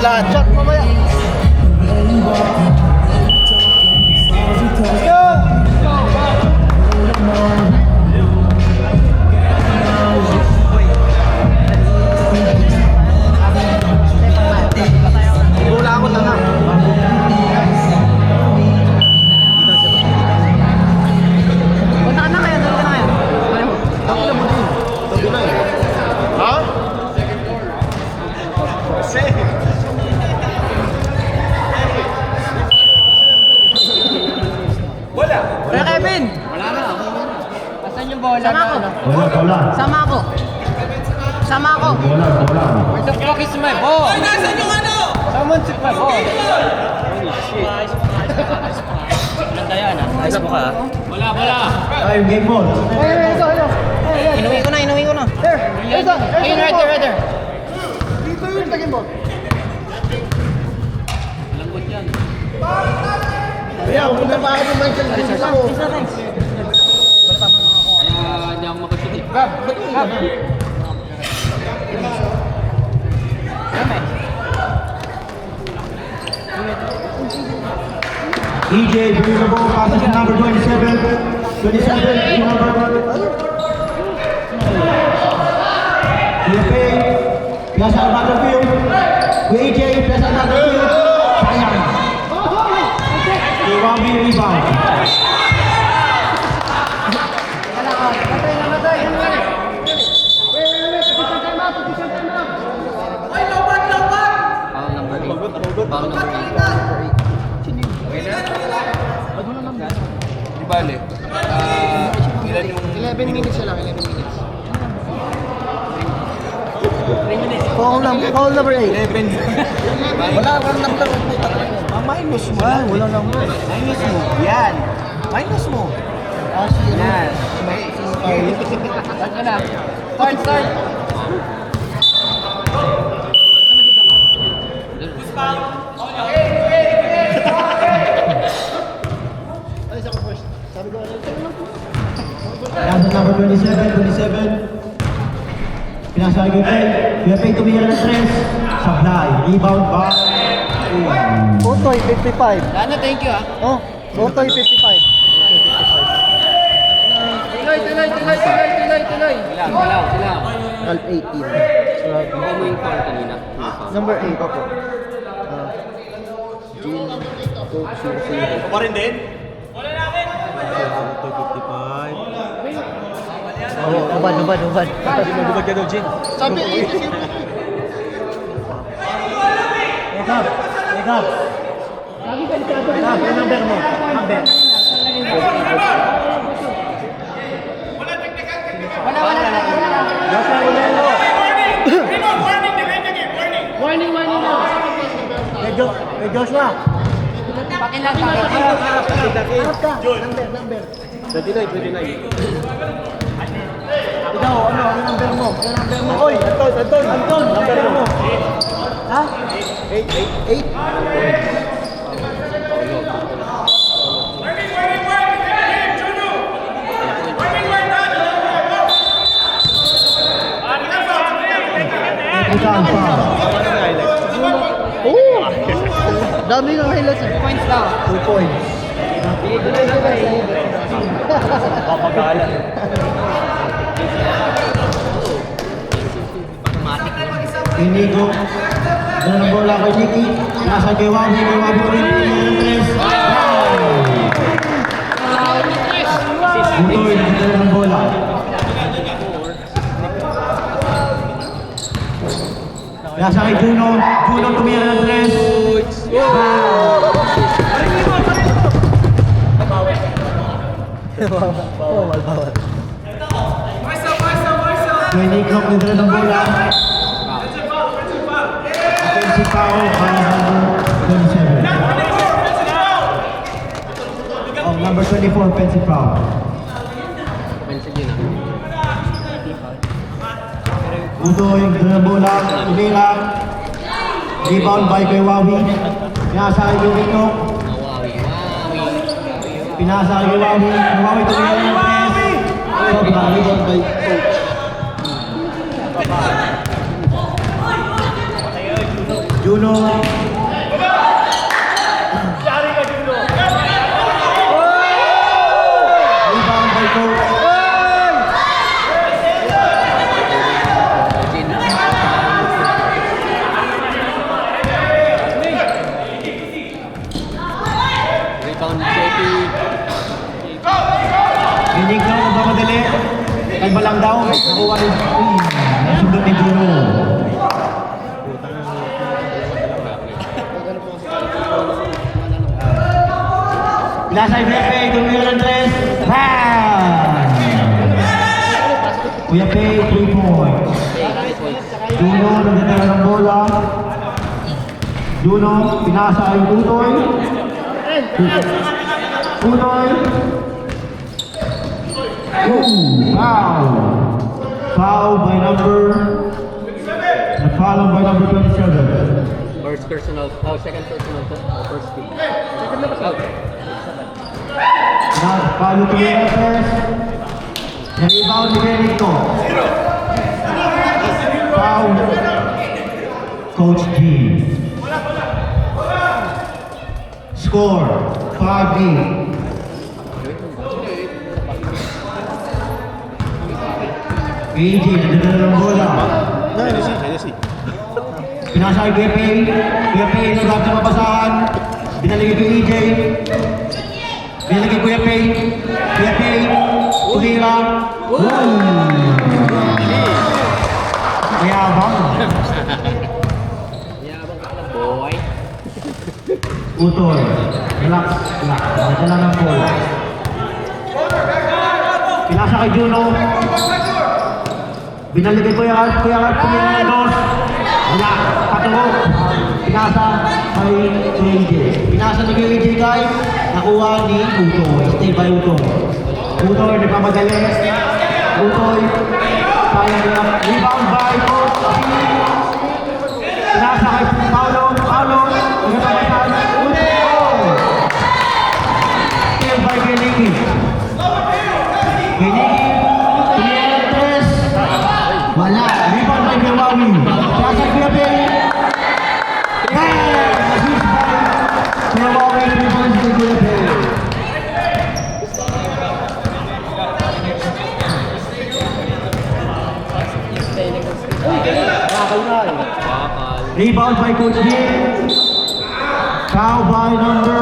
lahat. Shot mamaya. Let's go! Wala ako tanga. Punta ka na kaya, dali ka na kaya. Tabi na mo din. Tabi na eh. Ha? Bola! Kuya Kevin! Wala na. Asan yung bola? Sama ako. Bola. Sama ako. Sama ako. Bola. Where the fuck is my ball? Ay, nasan yung ano? Someone took my ball. Holy shit. Ganda yan ah. Ayos mo ka ah. Wala. Ay, game ball. Inuwi ko na. There. Ayun, right there. Dito yung tagin ball. Lambot yan. Kaya, huwag na pa ako naman sa dito mo. Kaya hindi ako makasukit. Gab! EJ, bring the ball, passes to number 27. 27, number 1. PFA, Piazza al battlefield. EJ, Piazza al battlefield. Sayang. Iwabi rebound. Foul number 8. Di bale. Ilan yung 11 minutes lang, 11 minutes. Foul number 8. 11? Walang number. Minus mo lang. Walang number. Minus mo. Yan. Minus mo. Yan. Start ka na. Start. Sabi ko, Piazza number 27. Pinasa kay Gupay. PFA tumira ng 3. Supply. Rebound by... Botoy, 55. Lana, thank you ah. Oh, Botoy, 55. Tuloy. Silang. Al 18. Ikaw mo yung foul kanina. Number 8 ako. Jean, Coach, Ito pa rin din? Ubad. Magubad ka daw, Jin. Sabi, Ikaw. Yung number mo. Number. Warning na. Kay Joshua. Pakilag. harap ka. Number. 29. Ikaw, ano number mo? Oy, Anton, number mo. Ha? 8. Ikaw, Oh! Dami ng highlights. Points daw. 2 points. Papagalan. Inigo. Doon ang bola kay Nicky. Nasa kay Wabi rin. Butoy, doon ang bola. Nasa kay Juno. Juno tumira ng 3. Bawal. Johnny Croc dito ng bola. Offensive foul para sa number 27. Oh, number 24 offensive foul. Pensa yun ah. Udoy dito ng bola. Tumira. Rebound by kay Wawi. Pinasa kay Johnny Croc. Pinasa kay Wawi. Wawi tumira ng 3. Sobra. Rebound by Coach. Juno. Rebound by Coach. Rebound, JP. Hindi ka magmamadali. Kalma lang daw. Nakuha ni sundot ni Juno. Pinasa yung Pepe, tumira ng tres. Bang! Kuya Pe, 3 points. Juno, nagdadala ng bola. Juno, pinasa ay Tutoy. Tutoy. Foul! Foul by number... Nag-foul by number 27. First personal. Oh, second personal to. Oh, first team. Out. Nag-foul to Reyes. Na-rebound ni Benito. Foul. Coach G. Score. 5-8. AJ, nagdadala ng bola. Pinasa kay Pepe. Pepe, nagdadala ng mabasahan. Binalagay kay AJ. Binalagay kay Kuya Pe. Kuya Pe, tumira. Mayabang. Yabang ka lang, boy. Utoy. Relax. Nagdala ng bola. Pinasa kay Juno. Binalagay ko yung tumira ng dos. Wala, patungo. Pinasa kay AJ. Pinasa ni AJ kay nakuha ni Utoy. Stay by Utoy. Utoy, nagpamadali. Utoy. Sayang nila. Rebound by Coach. Pinasa kay Paulo. Nagpapasan. Utoy. Stay by Beniki. Beniki. Tumira ng tres. Wala. Rebound by Gawawi. Pinasa kay Kuya Pe. Assist by Gawawi. Rebound by Kuya Pe. Rebound by Coach G. Foul by number...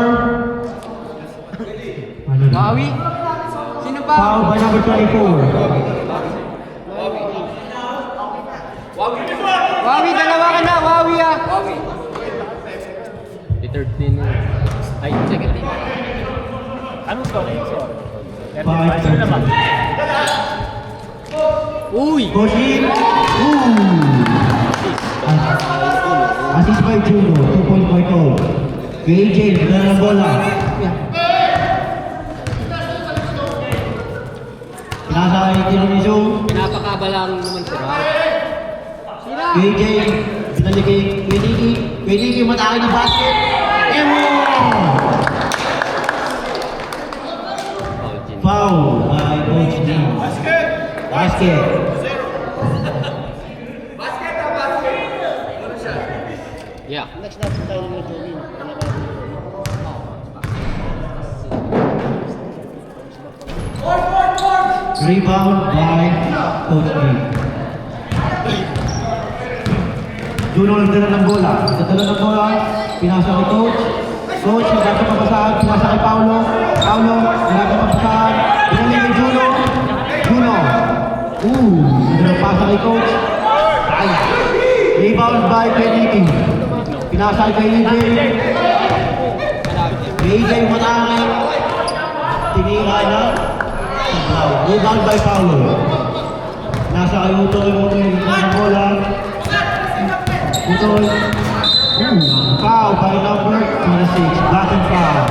Bawi? Sino ba? Foul by number 24. Wawi, dalawa ka na. Wawi ah. The third team. Ay, second team. Uy! Coach G. Assist by Juno. 2 point by Coach. AJ, nagdala ng bola. Pinasa kay Tiramisu. Pinapakabalang naman si Ralph. AJ, binalik kay Weniki, matake ng basket. Foul by Coach G. Basket. Yeah. Rebound by Coach B. Juno nagdala ng bola. Nagdala ng bola. Pinasa kay Coach. Coach, nagdala papasahan. Pinasa kay Paulo. Nagdala papasahan. Pinali kay Juno. Nagdala pasa kay Coach. Ay. Rebound by Beniki. Pinasa kay AJ. AJ matake. Tinira na. Rebound by Paulo. Nasa kay Utoy ng bola. Utoy. Foul by number 26. Black and foul.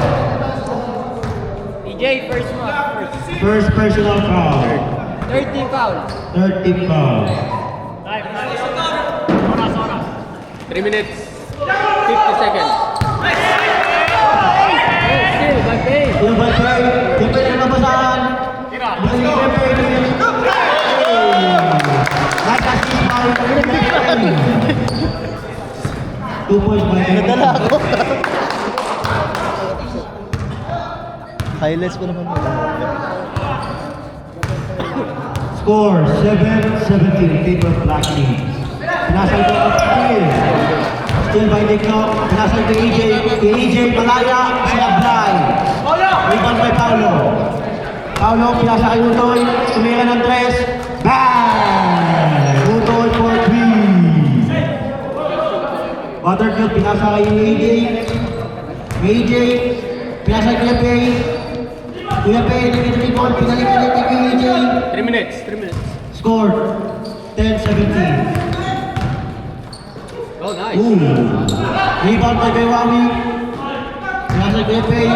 EJ, first mo. First personal foul. 30 foul. 30 foul. 3 minutes. 50 seconds. Still, by pay. Yung batay. Siyempre na nabasahan. Nag-assist foul. 2 2 points by Nadala ako. Highlights ko naman mo. Score 7-17 in favor of Black Team. Pinasal ko ang Steele. Still by Nick Knock. Pinasal ko AJ. AJ Malaya. Sinablay. Rebound by Paolo. Paolo, pinasa kay Utoy. Tumira ng 3. Bang! Utoy for 3. Butterfield, pinasa kay AJ. AJ, pinasa kay Kuya Pay. Kuya Pay, nag-rebound. Pinalik-pilik kay AJ. 3 minutes. Score 10-17. Oh, nice. Ooh. Rebound by Bewawi. Pinasa kay Kuya Pay.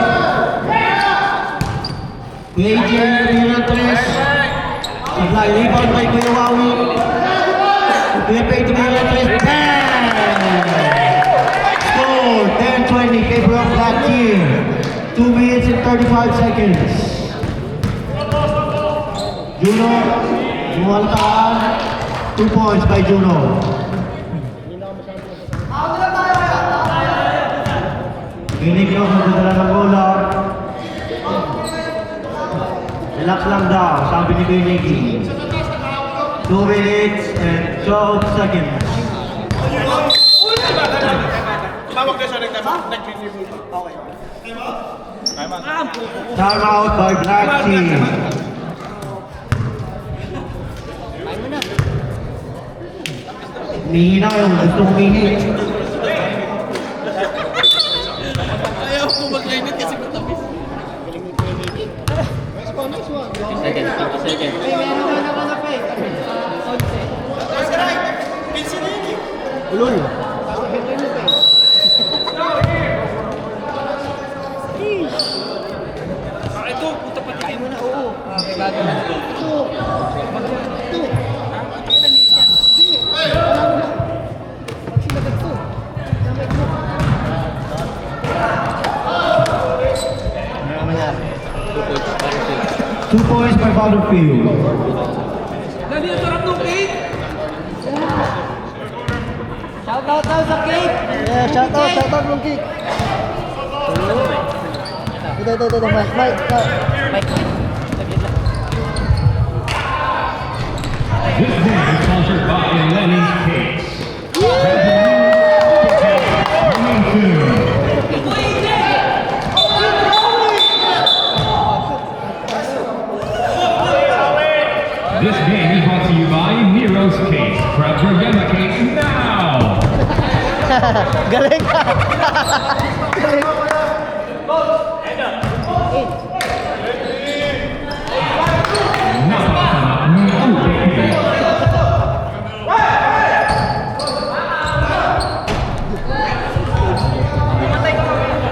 Kuya AJ, tumira ng 3. Sablay, rebound by Kuya Wawi. Kuya Pay, tumira ng 3. Score 10-20 favor of Black Team. 2 minutes and 35 seconds. Juno, Mualtaan. 2 points by Juno. Ginig nyo sa dadala ng bola. Relax lang daw, sabi ni Kuya Nicky. 2 minutes and 12 seconds. Time out by Black Team. Mihina kayo, gusto humihi. Ulol. Okay, bago na. Ano mangyari? 2 points by Butterfield. Shoutout daw sa cake! Yeah, shoutout mong kick. Ito, Mike. Mike. This game is sponsored by Lenny's Cakes. Coming soon. This game is brought to you by Nero's Cakes. Grab your Yama Cakes now! Galing ka. Galing.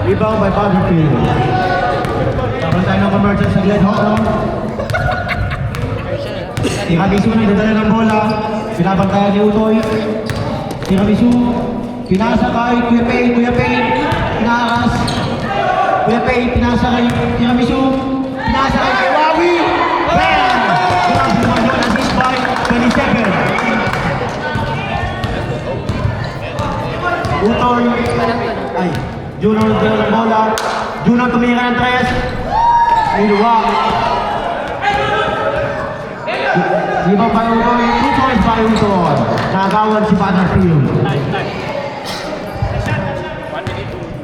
Rebound by Butterfield. Tapos tayo ng commercial sa Glen Hot, no? Tiramisu na idadala ng bola. Pinabantayan ni Utoy. Tiramisu. Pinasa kay Kuya Pay. Pinaaras. Kuya Pay, pinasa kay Tiramisu. Pinasa kay Wawi. Bam! Grab naman yun, assist by 22nd. Utoy. Ay, Juno nagdala ng bola. Juno tumira ng 3. Iluwa. Ibang by Utoy. 2 points by Utoy. Nakagawan si Butterfield.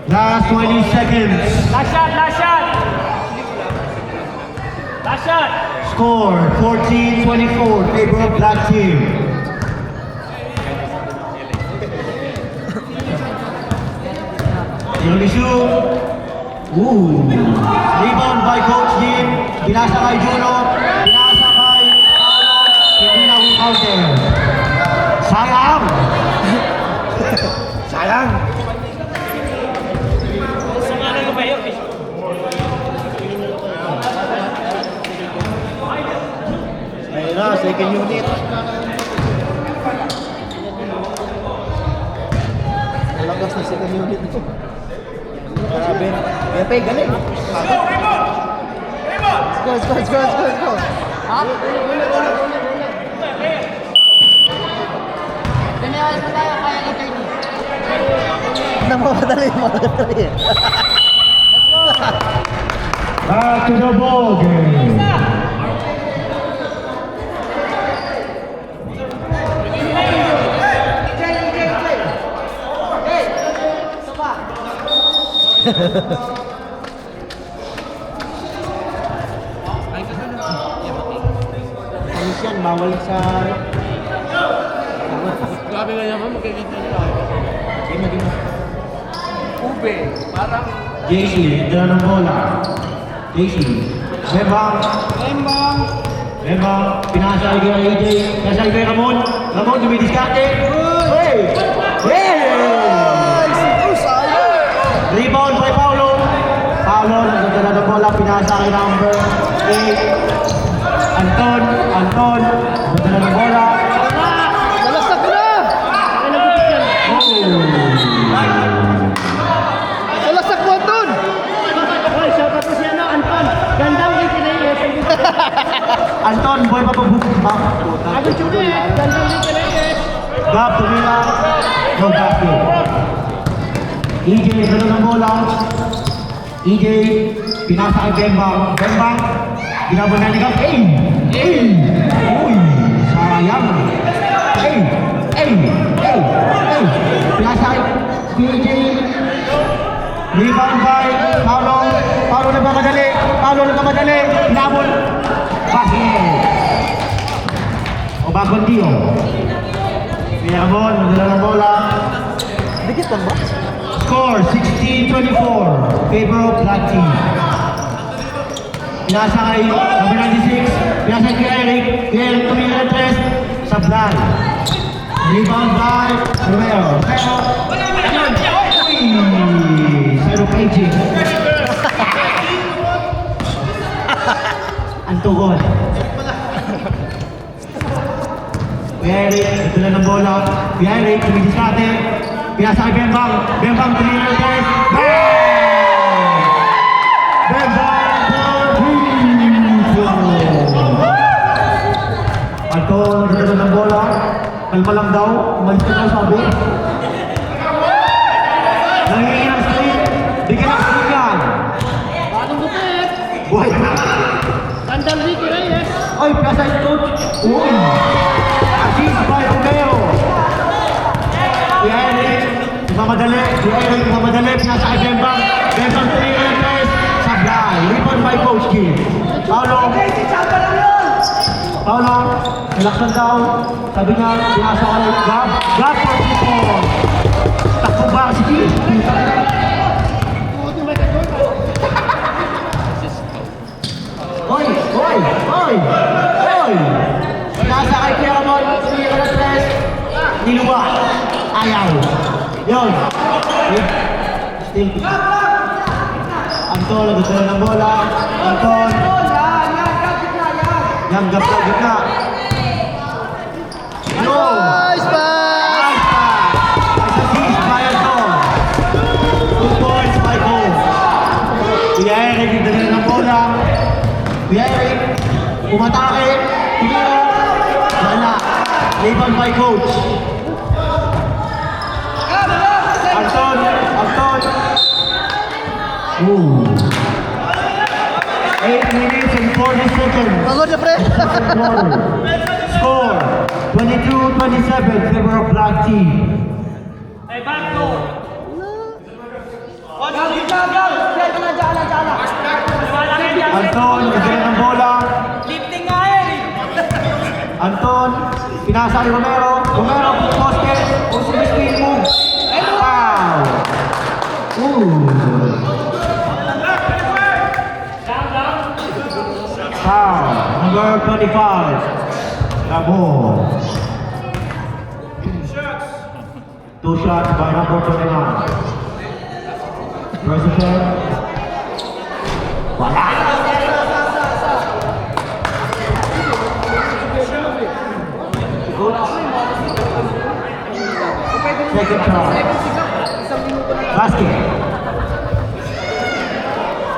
Last 20 seconds. Last shot! Score 14-24. Favor of Black Team. Tiramisu. Ooh. Rebound by Coach Jim. Binasa kay Juno. Binasa kay Paolo. Hindi na counter. Sayang! Sayang! Ayun na, second unit. Malakas na second unit. Grabe. Kuya Pay, galing. Let's go. Ganyan pa tayo, kaya 8:30. Nang mamadali, mamadali. Back to the ball game. Alis yan, bawal sa... Grabe nga naman, magkikita nila. Game na. Ube, parang... JC, dala ng bola. JC. Bembang. Bembang. Pinasa kay AJ. Pinasa kay Ramon. Ramon, dumidiskarte. Hey! Hey! Rebound by Paulo. Paulo, nagdala ng bola. Pinasa kay number 8. Anton. Nagdala ng bola. Nalasak ko na! Nalasak mo, Anton! Anton, boy pa pabukbak. Gab, tumila. No basket. EJ, dala ng bola. EJ, pinasa kay Bembang. Bembang, ginabon na ni Gab. Uy, sayang. Pinasa kay EJ. Rebound by Paulo. Paulo nagmamadali. Ginabon. Basket. O bagong Dio. Pinamon, nagdala ng bola. Dikit lang ba? Score 16-24. Favor of Black Team. Pinasa kay number 96. Pinasa kay Eric. Eric tumingin ng tres. Sablay. Rebound by Romero. Zero paging. Antugon. Eric, nagdala ng bola. Eric, tumidiskarte. Pinasa kay Bembang. Bembang, tumingin ng tres. Bembang for Anton, nagdala ng bola. Kalma lang daw. Umalis ka daw sabi. Nangingi ng screen. Bigyan ng screen yan. Bagong gupit! Buhay na. Sandal Ricky Reyes! Oy, pinasa yung coach. Uy. Assist by Romeo. Si Eric, mamadali. Pinasa kay Bembang. Bembang tumingin ng tres. Sablay. Rebound by Coach Kim. Paulo, nilaksan daw. Sabi niya, pinasa ka ng Gab. Gab for people. Takbo ba si Kim? Hoy! Pinasa kay Kuya Ramon. Tumingin ng tres. Niluwa. Ayaw. Yun. Still. Anton, nagdala ng bola. Anton. Yang gap sa gitna. No! Nice pass! Nice pass! Assist by Anton. 2 points by goal. Kuya Eric, nagdala ng bola. Kuya Eric, umatake. Tumira. Wala. Rebound by coach. Anton. Ooh. 8 minutes and 40 seconds. Pagod na, pre! Score 22-27 favor of Black Team. Anton, nagdala ng bola. Lifting nga yan eh! Anton, pinasa ni Romero. Romero, poste. Spin move. Foul. Foul. Number 25. Gabon. 2 shots by number 29. First attempt. Wala. Second try. Basket.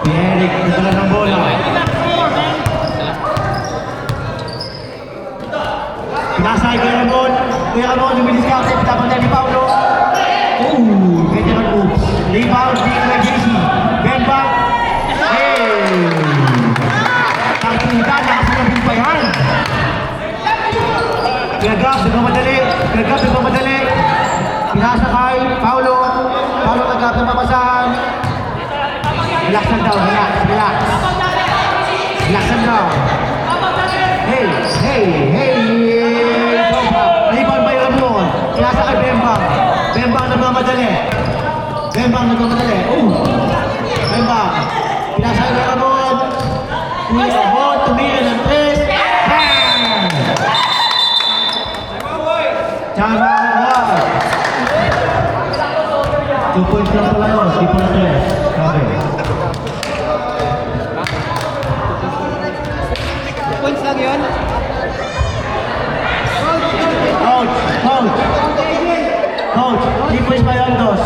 Eric, nagdala ng bola. Pinasa kay Kuya Ramon. Kuya Ramon, lumilis ka. Tapos na ni Paulo. Ganyan ang Relax lang daw, relax, relax. Relax lang daw. Hey, hey, hey! Rebound by Ramon. Pinasa kay Bembang. Bembang nagmamadali. Bembang nagmamadali. Bembang. Pinasa kay Ramon. Ramon, tumira ng 3. Bang! Tama one. 2 points lang pala yun. Di pala 3. Sabi. Points lang yun. Coach, coach. Coach, 3 points by Ondos.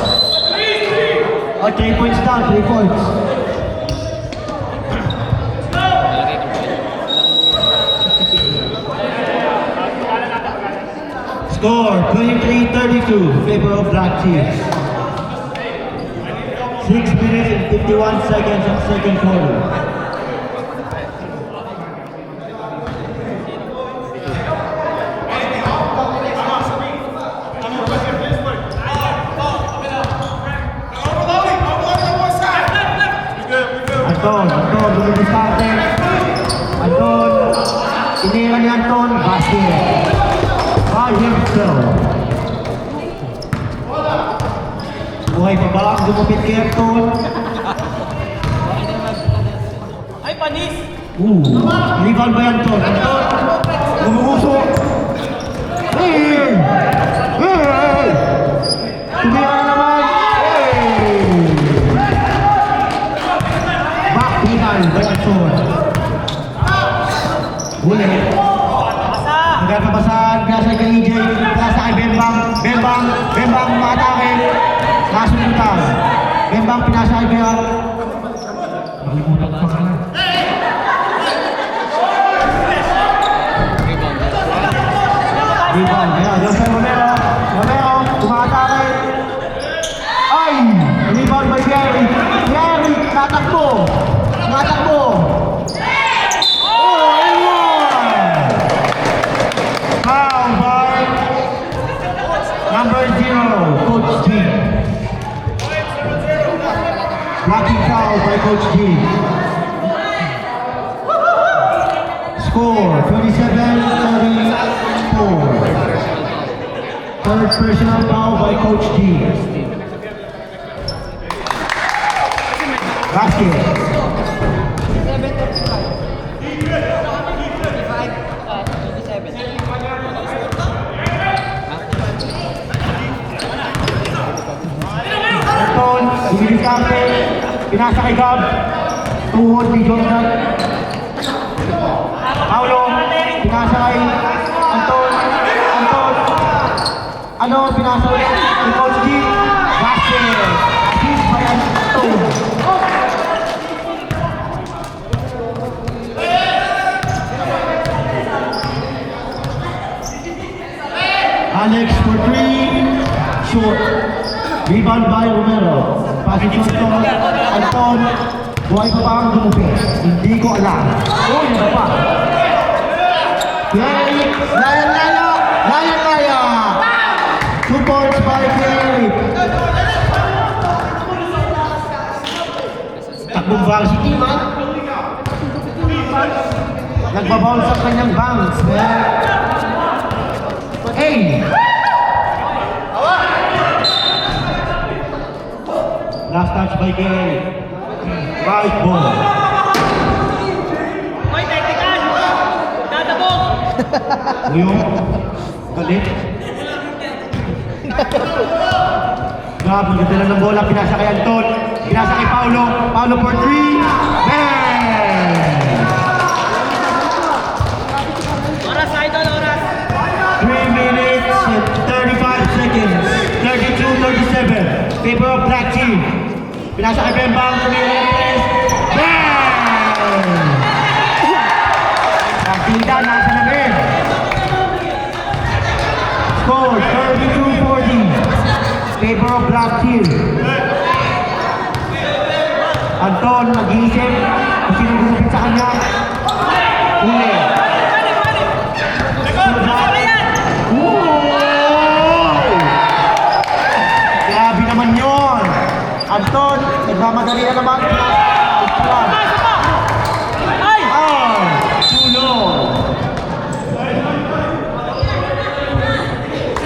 Oh, 3 points down, 3 points. Score, 23-32, favor of Black Teams. 6 minutes and 51 seconds of second quarter. Anton, lumilistate. Anton, inira ni Anton, basket. By himself. Buhay pa ba ang gumapit kay Anton? Ay, panis! Rebound by Anton. Anton, gumuusok. Hey! Hey! Tumira na naman. Hey! Back by Anton. Huli. Nagkakabasahan, pinasa kay EJ, pinasa kay Bembang. Bembang, Bembang, matake. Nasundutan. Bembang, pinasa kay Bembang. Nakalimutan pa ka na. Rebound, ayan, yung kay Romero. Romero, tumatake. Ay! Rebound by Gary. Gary, tatakbo. Tatakbo. Oh, ayun! Foul by number 0, Coach G. Blocking foul by Coach G. Score 27-34. Third personal foul by Coach G. Basket. 27-35. Anton, Lumilistate, pinasa kay Gab, tuhod ni Jordan. Paulo, pinasa kay Anton, Anton, ano, pinasa ulit kay Coach G, basket, assist by Anton. Alex for 3, short. Rebound by Romero. Passing to Anton. Anton, buhay pa ba ang dumupit? Hindi ko alam. Oh, yun pa. Gary, laya. 2 points by Gary. Takbong varsity man. Nagbabawl sa kanyang bounce. Hey! Last touch by Gary. Right ball. Hoy, technical! Dadabog! Uyong. Galit. Grab, nagdala ng bola. Pinasa kay Anton. Pinasa kay Paulo. Paulo for 3. Bang! Oras, idol, oras! 3 minutes and 35 seconds. 32-37. Favor of Black Team. Pinasa kay Bembang. Tumira ng press. Bang! Partida, nasa na rin. Score, 32-40. Favor of Black Team. Anton, mag-iisip. Kung sino gumupit sa kanya. Huli. Grabe naman yun. Anton, nagmamadali na naman. Ay! Too low.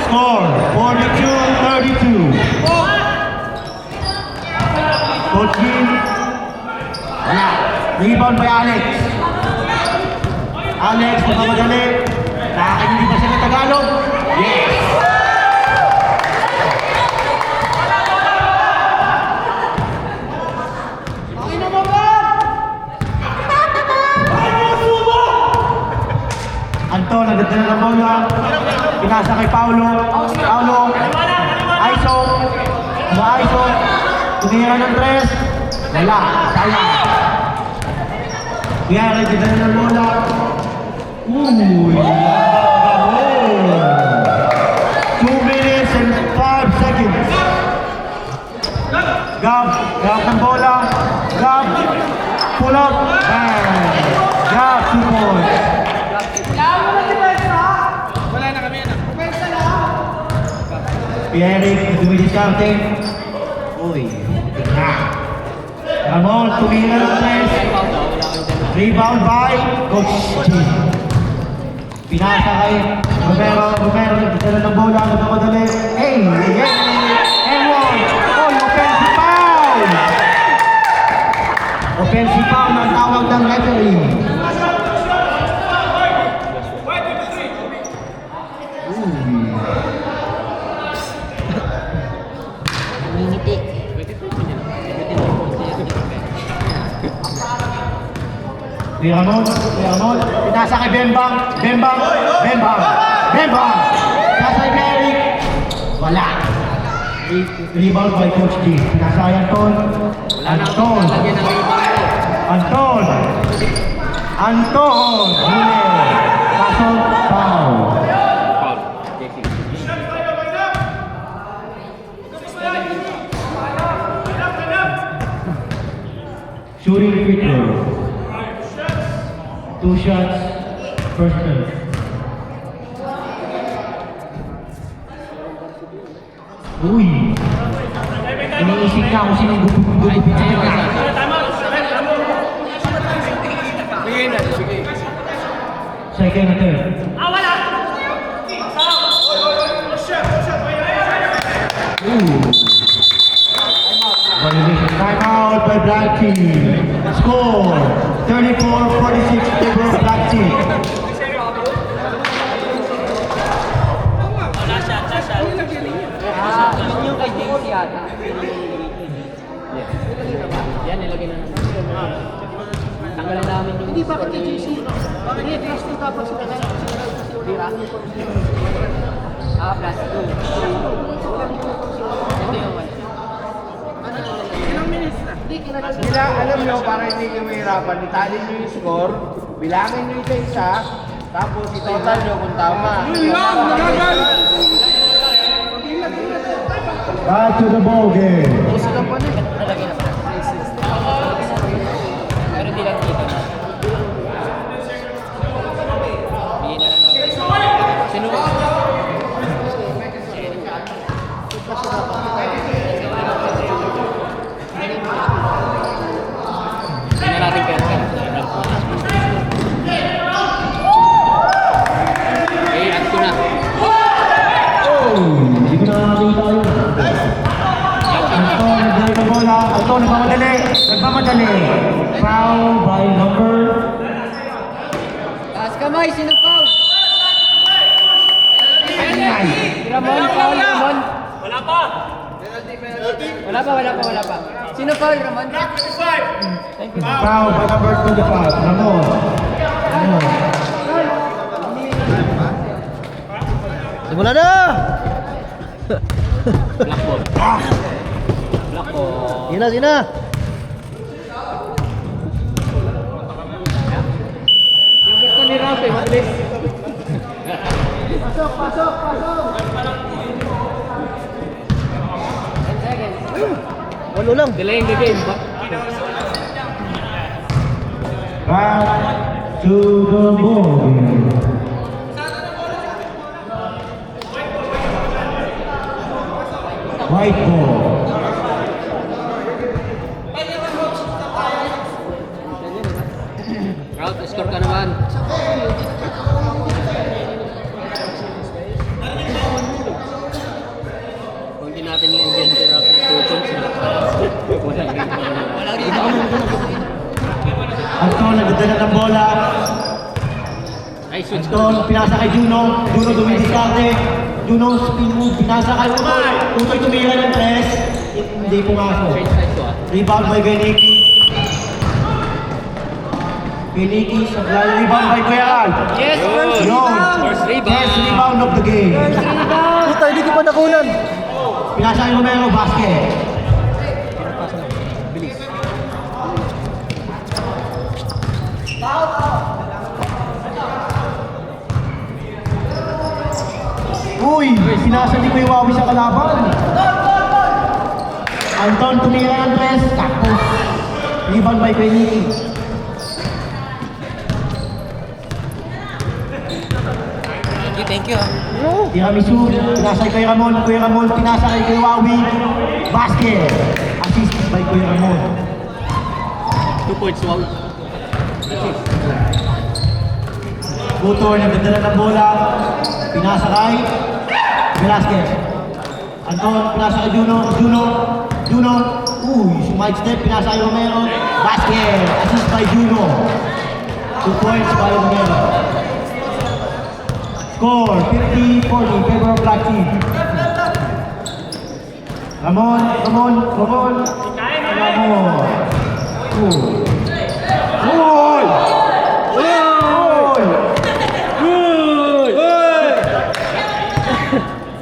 Score 42-32. Coach Jim. Wala. Rebound by Alex. Alex, nakamadali. Nakakinig ba siya ng Tagalog? Yes! Anton, nagdadala ng bola. Pinasa kay Paulo. Paulo. Aiso. Aiso. Tumira ng tres. Wala. Sayang. Kaya nagdadala ng bola. Uy. 2 minutes and 5 seconds. Gab. Gab ng bola. Gab. Pull up. And Gab 2 points. Pierre, dumidiskarte. Uy, na. Ramon, tumira ng tres. Rebound by Coach G. Pinasa kay Romero, nagdala ng bola, nagmamadali. Hey, and one. Oh, offensive foul! Offensive foul ng tawag ng referee. Ramon, pinasa kay Bembang, pinasa kay Merrick, wala. Rebound by Coach G, pinasa kay Anton, huli, kaso, foul. Shooting free throw. 2 shots, first turn. Uy! Iniisip na kung sinong gupit sa iyo. Second na third. Violation. Time out by Black Team. Score 34-46 favor of Black Team. Yun yung kay JC yata. Yan, nilagay na namin. Tanggalin namin yung... Hindi, bakit kay JC? Bakit kay JC dapat sila na? Dira? Plus 2. Ito yung 1. Ilang minutes na? Hindi, Nila, alam nyo, para hindi kayo mahirapan, italin nyo yung score, bilangin nyo isa-isa, tapos itotal nyo kung tama. Back to the ball game. Nalagay na ba? Pero hindi lang dito. Bigyan na lang natin. Sino? Hindi na natin kaya. Okay, add ko na. Hindi ko nakakita yun. Anton, nagdala ng bola. Anton, nagmamadali. Foul by number... Taas kamay, sino foul? Ramon, foul, Ramon. Wala pa. Sino foul, Ramon? Thank you. Foul by number 25. Ramon. Simula na! Blackboard. Blackboard. Sina! Yung gusto ni Rafi, mabilis. Pasok! 10 seconds. Walo lang. Delaying the game. Back to the ball game. White ball. Anton, nagdadala ng bola. Ay, switch Anton, pinasa kay Juno. Juno dumidiskarte. Juno, spin move, pinasa kay Utoy. Utoy tumira ng press. Hindi pumasok. Change side ko ah. Rebound by Beniki. Beniki, supply rebound by Kuya Al. Yes! Yun. First rebound. First rebound of the game. Puta, hindi ko pa nakunan. Pinasa kay Romero, basket. Uy, pinasa ni Kuya Wawi sa kalaban. Anton tumira ng press, tapos rebound by Beniki. Thank you ah. Tiramisu, pinasa kay Ramon, Kuya Ramon, pinasa kay Kuya Wawi, basket. Assist by Kuya Ramon. 2 points, wow. Butor, nagdadala ng bola, pinasa kay Velasquez. Anton, pinasa kay Juno, uy, sumide step, pinasa kay Romero, basket. Assist by Juno. 2 points by Romero. Score, 50-40, favor of Black Team. Ramon. Uy!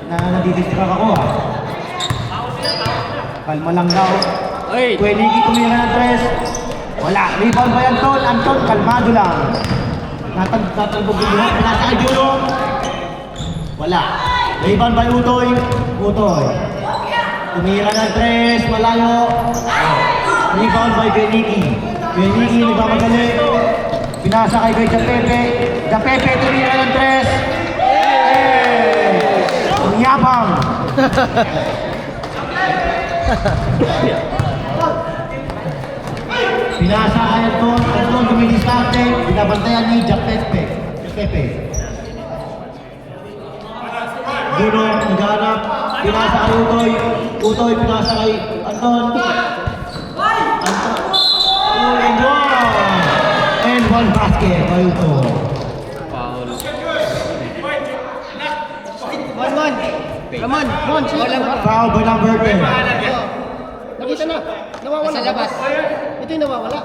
Nadidistract ako ah. Kalma lang daw. Ay! Kueligi tumira ng tres. Wala. Rebound by Anton, kalmado lang. Natagpog yung buhok. Pinasa kay Juno. Wala. Rebound by Utoy. Tumira ng tres. Malayo. Rebound by Beniki. Nagmamadali. Pinasa kay Japepe. Japepe tumira ng tres. Ang yabang. Pinasa kay Anton dumidiskarte, binabantayan ni Japepe. Juno, naghanap, pinasa kay Utoy, pinasa kay Anton. And one basket by Utoy. Foul. Ramon, Foul by number 10. nakita na. Nawawala. Sa labas. Ito yung nawawala.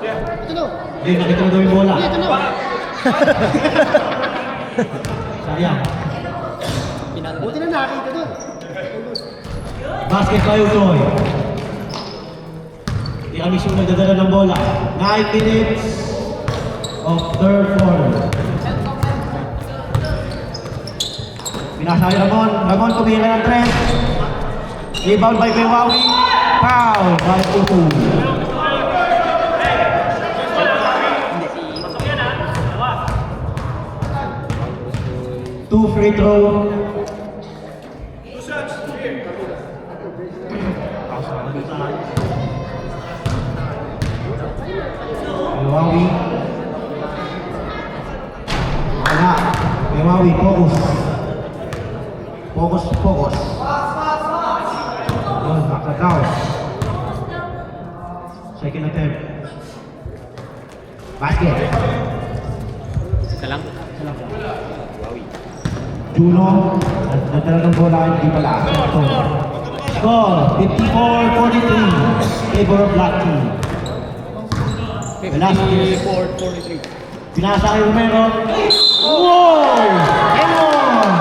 Ito no. Hindi, nakita mo daw yung bola. Ito no. Sayang. Buti na nakita doon. Basket by Utoy. Tiramisu nagdadala ng bola. 9 minutes of third quarter. Pinasa kay Ramon tumira ng tres. Rebound by Bewawi. Foul by Utoy. Two free throw. Bewawi. Wala. Bewawi, focus. Oh, nakataw. Second attempt. Basket. Isa lang. Juno, nagdala ng bola, hindi pala. Score, 54-43. Favor of Black Team. Velasquez. 54-43. Pinasa kay Romero. Wow! Emon!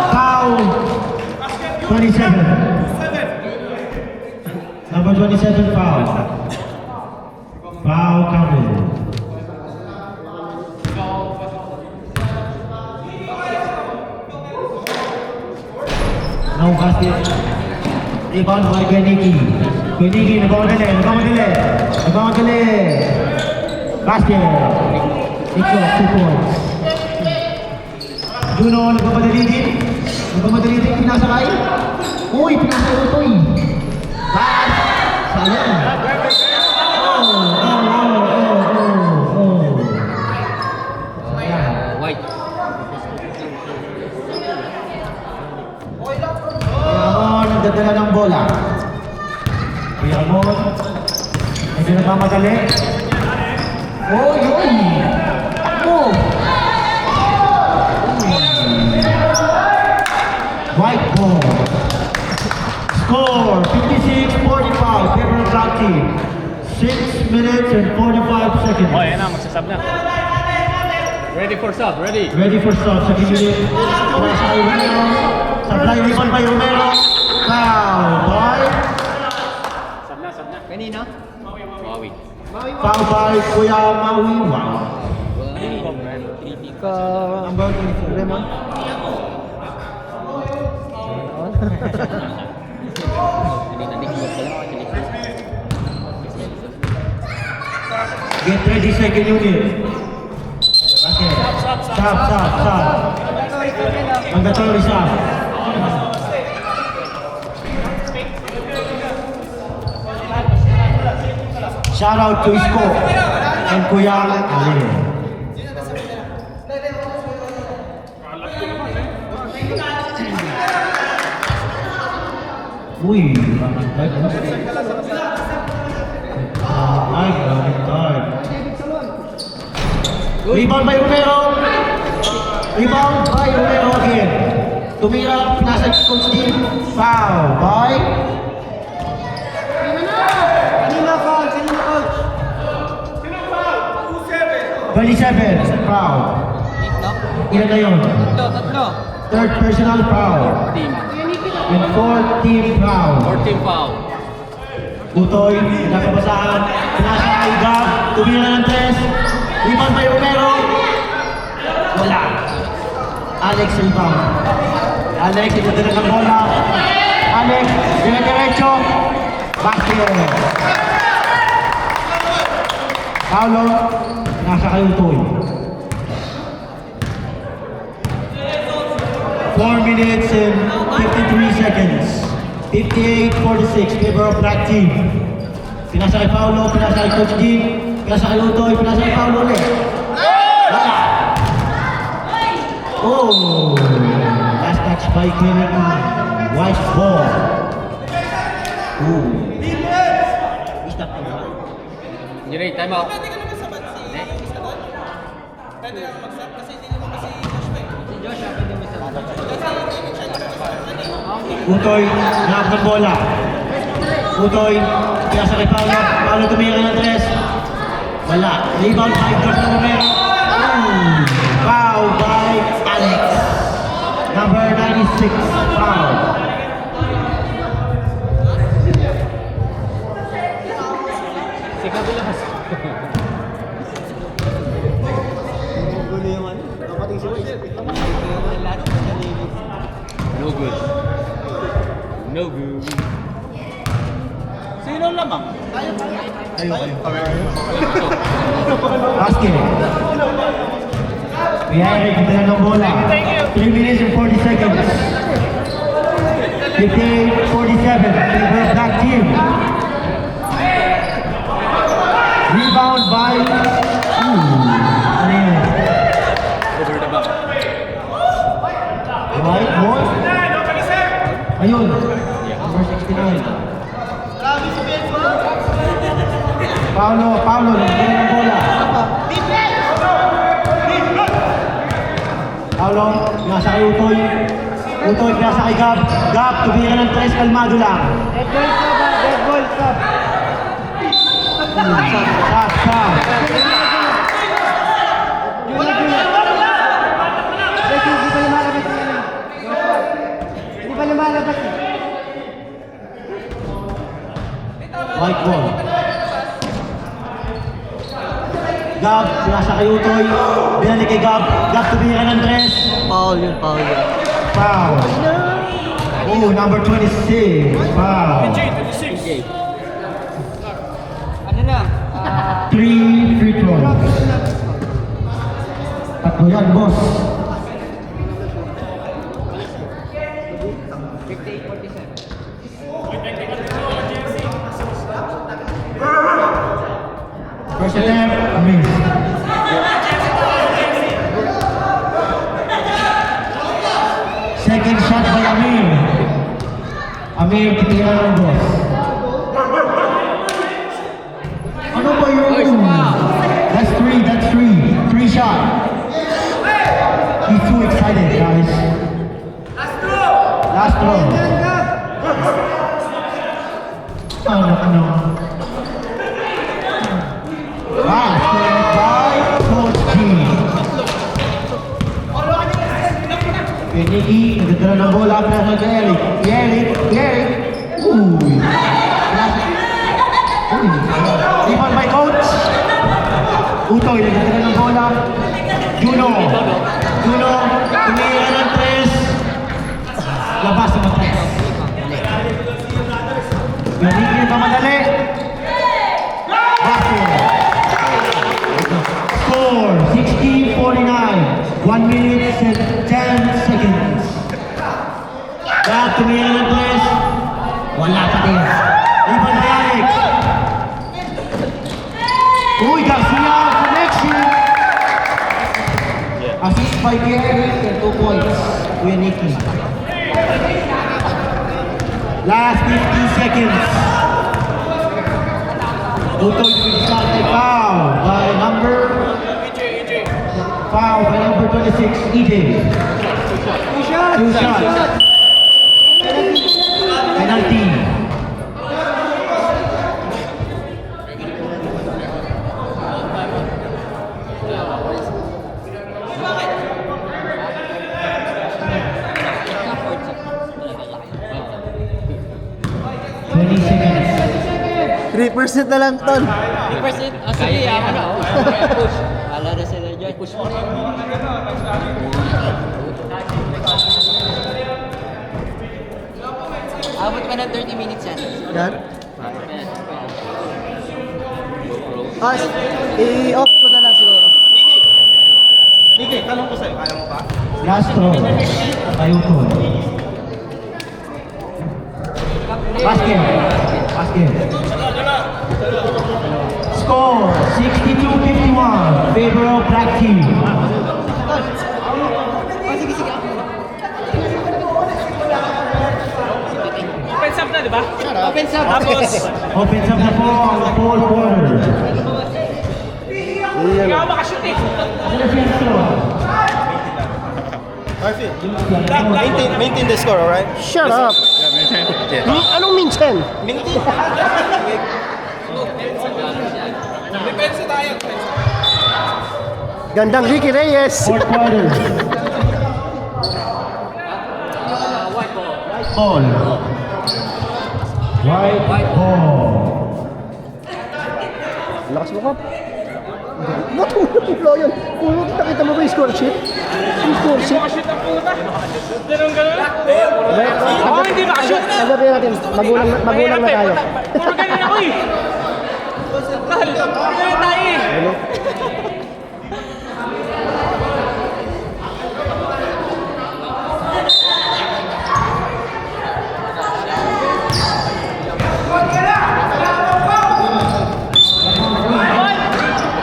Foul. 27. Number 27 foul. Foul counted. No basket. Rebound by Gueniki. Nagmamadali. Basket. Ito, 2 points. Juno, nagmamadali din. Pinasa kay. Uy, pinasa kay Utoy. Pass. Sayang. Sayang. White. Ramon, nagdadala ng bola. Kuya Ramon, medyo nagmamadali. Oy, oy! Takbo! White ball. Score 56-45. Favor of black team. 6 minutes and 45 seconds. Oh, yan na, magsasab na. Ready for sub, ready. Ready for start. Second unit. Pass by Romero. Supply rebound by Romero. Foul by. Sab na. Kanina? Wawi. Foul by Kuya Maui. Wow. Number 24. Raymond. Get ready, second unit. Okay. Stop. Mandatory stop. Shout out to Isko and Kuya Ali. Uy, maraming time. Maraming time. Rebound by Romero. Rebound by Romero again. Tumira, nasa coach team. Foul by. Kanina coach. 27. Foul. Ilan na yun? Tatlo. Third personal foul. Team. And fourth team foul. 14 foul. Utoy, nakabasahan. Pinasa kay Gab. Tumira ng tres. Rebound by Romero. Wala. Alex rebound. Alex, itadala ng bola. Alex, dire-diretso. Basket. Paulo, nasa kay Utoy. 4 minutes and 53 seconds. 58-46, favor of black team. Pinasa kay Paulo, pinasa kay Coach Dean, pinasa kay Utoy, pinasa kay Paulo ulit. Wala! Oh! Last touch by Kevin White ball. Ooh. Stop na ba? Jerry, time out. Utoy, nakap ng bola. Utoy, pinasa kay Paulo. Paulo tumira ng tres. Wala. Rebound by George Romero. Foul by Alex. Number 96, foul. No good. No good. Sino lamang? Basket. Eric, kita ng bola. 3 minutes and 40 seconds. 58-47, favor of black team. Rebound by... Ano yun? Over the back. White ball. Ayun. Number 69. Paulo, nagpili ng bola. Paulo, nasa kay Utoy. Utoy, nasa kay Gab. Gab, tumira ng tres, kalmado lang. Dead ball stop. Stop. Hindi pa lumalabas. White ball. Gab, nasa kay Utoy. Binalik kay Gab. Gab, tumira ng tres. Foul yun. Foul. Oh, number 26. Foul. Ano na? 3 free throws. Tatlo yan, boss. 58-47. First attempt, miss. Second shot by Amir. Amir, titira ng boss. Ano ba yun? Nice, wow. That's 3 guys. Last throw. Ano? Pass by Coach G. Pinigi, nagdala ng bola para kay Eric. Eric. Uy. Ipan by Coach. Utoy, nagdala ng bola. Juno, tumira ng tres. Labas sa matres. Pinigil pa madali. Basket. Score, 60-49. 1 minute and 10 seconds. Back tumira ng tres. Wala pa din. Ipan by Eric. Uy, Garcia, connection. Assist by Gary and 2 points. Kuya Nicky. Last 15 seconds. Utoy will start a foul by number 26, EJ. 2 shots. Penalty. Seconds. 3% na lang, Ton. 3%? Sige, ako na. Push. Wala na sila dyan. Push mo. Abot pa ng 30 minutes yan. Yan. I-off ko na lang siguro. Last throw. Tayo to. Basket. Score 62-51. Favor of black team. Open up na, di ba? Open up. Tapos, Opens up the ball on the fourth quarter. hindi ako makashoot eh. Maintain the score, alright? Shut up! Anong minsan? Gandang Ricky Reyes! Fourth quarter. Ball. White ball. Lakas mo ka. Natulog yun. Kung nakita mo ba yung score sheet? Yung score sheet? Makashoot ang puta. Ganun lang. Ako hindi makashoot. Sabi natin, magulang na tayo. Puro ganun ako eh. Puro ganun tayo eh.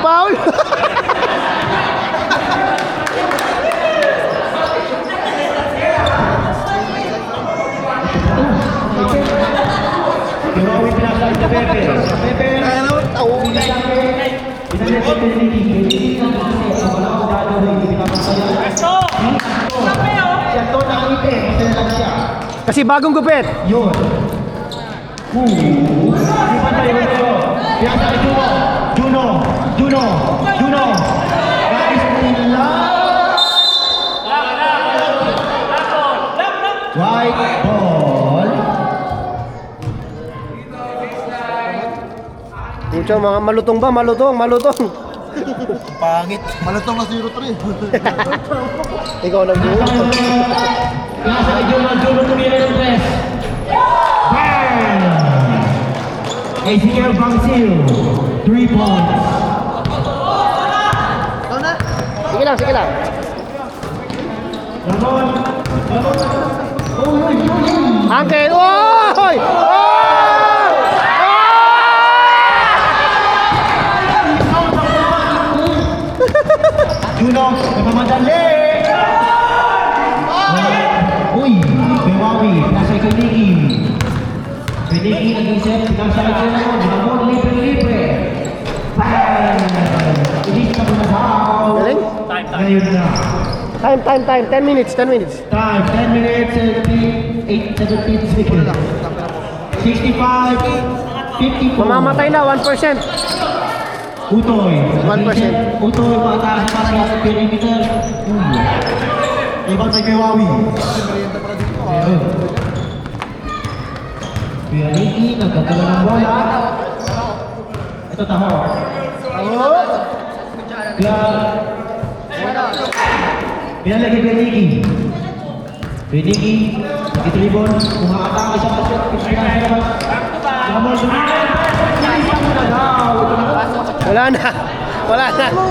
Foul! Pero kami pinasal sa Pepe. Pepe. Ano? Tao. Kasi bagong gupit. Yun. Di ba tayo ito? Pinasa kay Juno. Guys, nila. White ball. Pucha, mga malutong ba? Malutong. Pangit. Malutong na 0-3. Ikaw lang yun. Pinasa kay Juno tumira ng tres. Bang! ACL Bangsil. 3 points. Sige lang. Angkel! Oy! Juno, nagmamadali! Uy, Bewawi, nasa kay Nicky. Nicky, nag-isip, nasa kay Juno, Ramon, libre. Bang! Ilis na po na foul. Galing? Ngayon na. Time. 10 minutes. Time, 10 minutes, 17 seconds. 65, 54. Mamamatay na, 1%. Utoy. 1%. Utoy, paataas pa sa perimeter. Ibang tayo kay Wawi. Meron. Kuya Ricky, nagkatala ng bola. Ito taho. Pinalagay kay Ricky. Kay Ricky, nagtitribon, kumakatake siya pa siya. Wala na.